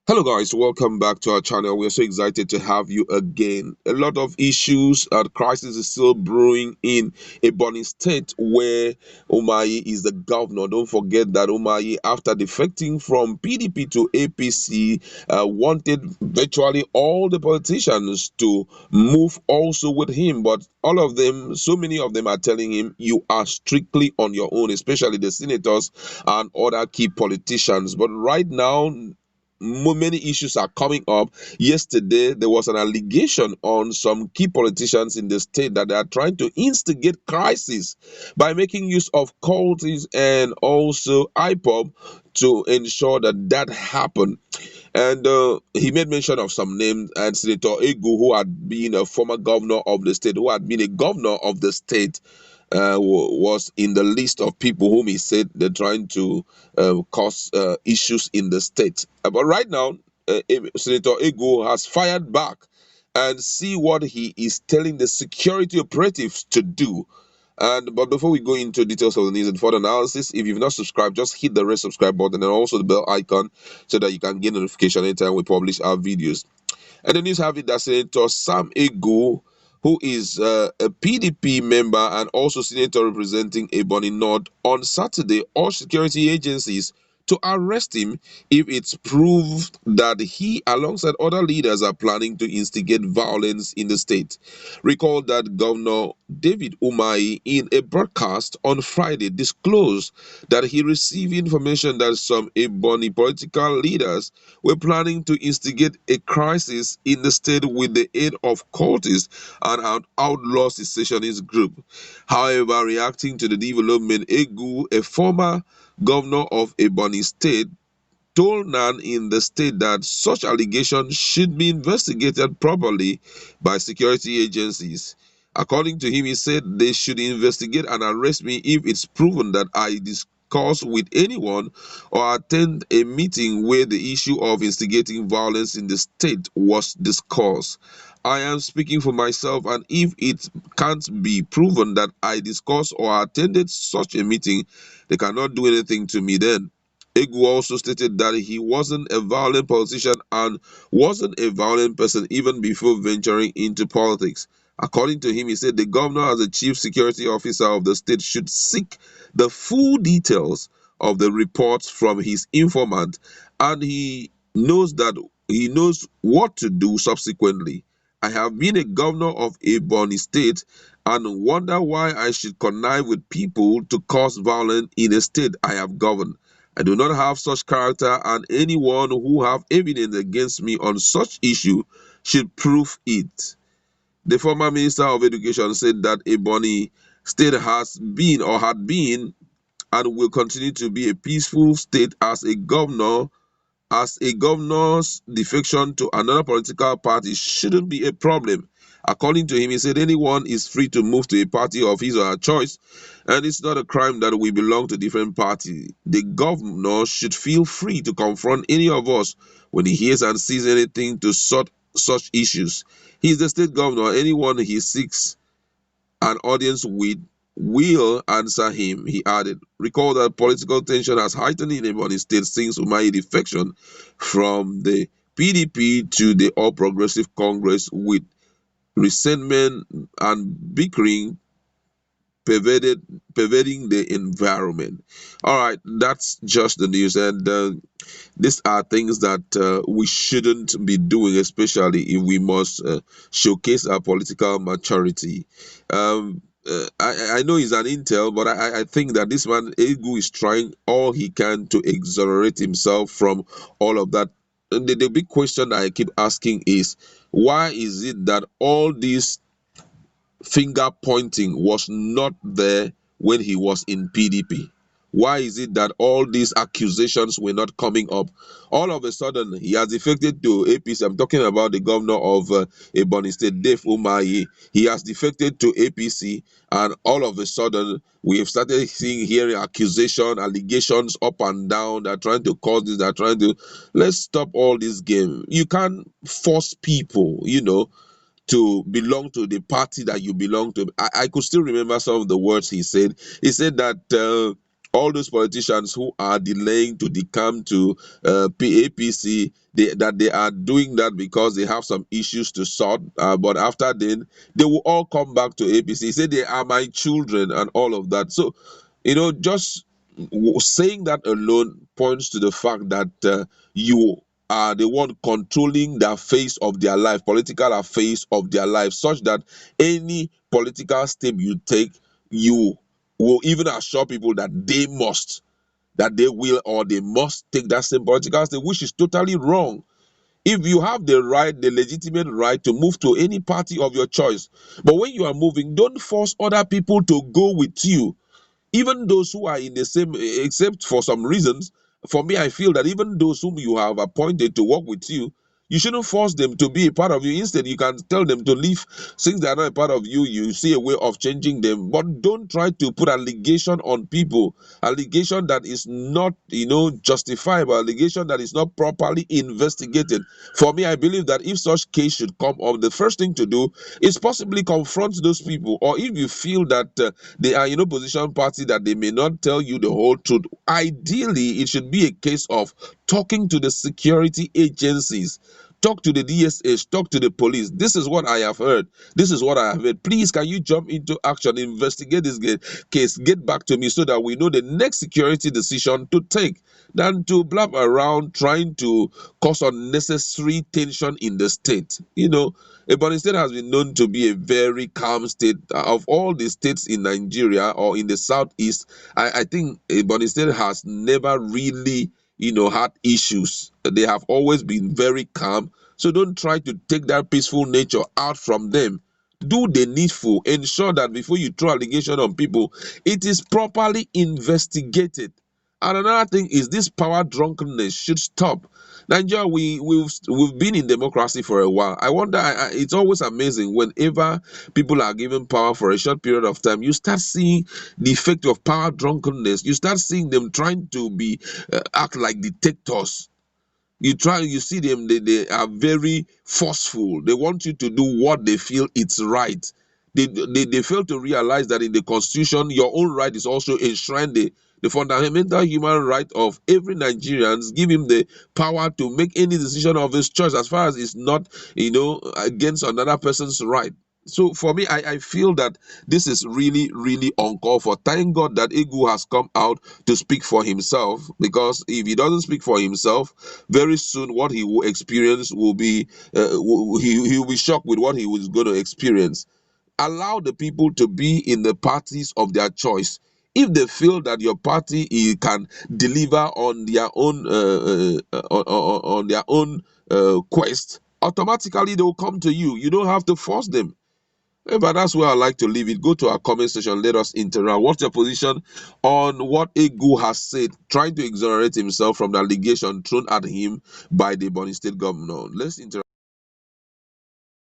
Hello guys, welcome back to our channel. We're so excited to have you again. A lot of issues and crisis is still brewing in Ebonyi State where Umahi is the governor. Don't forget that Umahi, after defecting from PDP to APC, wanted virtually all the politicians to move also with him. But all of them, so many of them are telling him, you are strictly on your own, especially the senators and other key politicians. But right now, many issues are coming up. Yesterday, there was an allegation on some key politicians in the state that they are trying to instigate crisis by making use of cultists and also IPOB to ensure that that happened. And he made mention of some names, and Senator Egu, who had been a former governor of the state, who had been a governor of the state, was in the list of people whom he said they're trying to cause issues in the state. But right now, Senator Egu has fired back and see what he is telling the security operatives to do. And but before we go into details of the news and further analysis, if you've not subscribed, just hit the red subscribe button and also the bell icon so that you can get notification anytime we publish our videos. And the news have it that Senator Sam Ego, who is a PDP member and also senator representing Ebony North, on Saturday urged security agencies to arrest him if it's proved that he, alongside other leaders, are planning to instigate violence in the state. Recall that Governor David Umahi, in a broadcast on Friday, disclosed that he received information that some Ebony political leaders were planning to instigate a crisis in the state with the aid of cultists and an outlaw secessionist group. However, reacting to the development, Egu, a former governor of Ebony State, told Nan in the state that such allegations should be investigated properly by security agencies. According to him, he said they should investigate and arrest me if it's proven that I discuss with anyone or attend a meeting where the issue of instigating violence in the state was discussed. I am speaking for myself, and if it can't be proven that I discussed or attended such a meeting, they cannot do anything to me then. Egu also stated that he wasn't a violent politician and wasn't a violent person even before venturing into politics. According to him, he said the governor, as the chief security officer of the state, should seek the full details of the reports from his informant, and he knows what to do subsequently. I have been a governor of a Ebonyi state and wonder why I should connive with people to cause violence in a state I have governed. I do not have such character, and anyone who have evidence against me on such issue should prove it. The former Minister of Education said that Ebonyi State has been or had been and will continue to be a peaceful state as a governor's defection to another political party shouldn't be a problem. According to him, he said anyone is free to move to a party of his or her choice, and it's not a crime that we belong to different parties. The governor should feel free to confront any of us when he hears and sees anything to sort such issues. He is the state governor. Anyone he seeks an audience with will answer him, he added. Recall that political tension has heightened in Ebonyi State since Umahi defection from the PDP to the All Progressive Congress, with resentment and bickering pervading the environment. All right, that's just the news, and these are things that we shouldn't be doing, especially if we must showcase our political maturity. I know he's an intel, but I think that this man Egu is trying all he can to exonerate himself from all of that. And the big question I keep asking is, why is it that all these finger pointing was not there when he was in PDP? Why is it that all these accusations were not coming up? All of a sudden, he has defected to APC. I'm talking about the governor of Ebonyi State, Dave Umahi. He has defected to APC, and all of a sudden, we have started seeing hearing accusation, allegations up and down. They're trying to cause this. They're trying to let's stop all this game. You can't force people, to belong to the party that you belong to. I could still remember some of the words he said. He said that all those politicians who are delaying to come to APC, that they are doing that because they have some issues to sort. But after then, they will all come back to APC. Say they are my children and all of that. So, just saying that alone points to the fact that you are the one controlling the face of their life, political affairs of their life, such that any political step you take, you will even assure people that that they will or they must take that same political step, which is totally wrong. If you have the right, the legitimate right to move to any party of your choice, but when you are moving, don't force other people to go with you, even those who are in the same, except for some reasons. For me, I feel that even those whom you have appointed to work with you, you shouldn't force them to be a part of you. Instead, you can tell them to leave. Since they are not a part of you, you see a way of changing them. But don't try to put allegation on people, allegation that is not, justifiable, allegation that is not properly investigated. For me, I believe that if such case should come up, the first thing to do is possibly confront those people. Or if you feel that they are in opposition party, that they may not tell you the whole truth, ideally it should be a case of talking to the security agencies, talk to the DSH, talk to the police. This is what I have heard, this is what I have heard, please can you jump into action, investigate this case, get back to me, so that we know the next security decision to take, than to blab around trying to cause unnecessary tension in the state. Ebonyi State has been known to be a very calm state. Of all the states in Nigeria or in the southeast, I think Ebonyi State has never really, had issues. They have always been very calm. So don't try to take that peaceful nature out from them. Do the needful. Ensure that before you throw allegation on people, it is properly investigated. And another thing is, this power drunkenness should stop. Nigeria, we've been in democracy for a while. I wonder. It's always amazing whenever people are given power for a short period of time. You start seeing the effect of power drunkenness. You start seeing them trying to be act like dictators. You see them, they are very forceful. They want you to do what they feel it's right. They fail to realize that in the constitution, your own right is also enshrined. The fundamental human right of every Nigerian, give him the power to make any decision of his choice, as far as it's not, against another person's right. So for me, I feel that this is really, really uncalled for. Thank God that Egu has come out to speak for himself, because if he doesn't speak for himself, very soon what he will experience will be, he will be shocked with what he was going to experience. Allow the people to be in the parties of their choice. If they feel that your party can deliver on their own on their own quest, automatically they will come to you. You don't have to force them. But that's where I like to leave it. Go to our comment section. Let us interact. What's your position on what Egu has said, trying to exonerate himself from the allegation thrown at him by the Ebonyi State governor? Let's interact.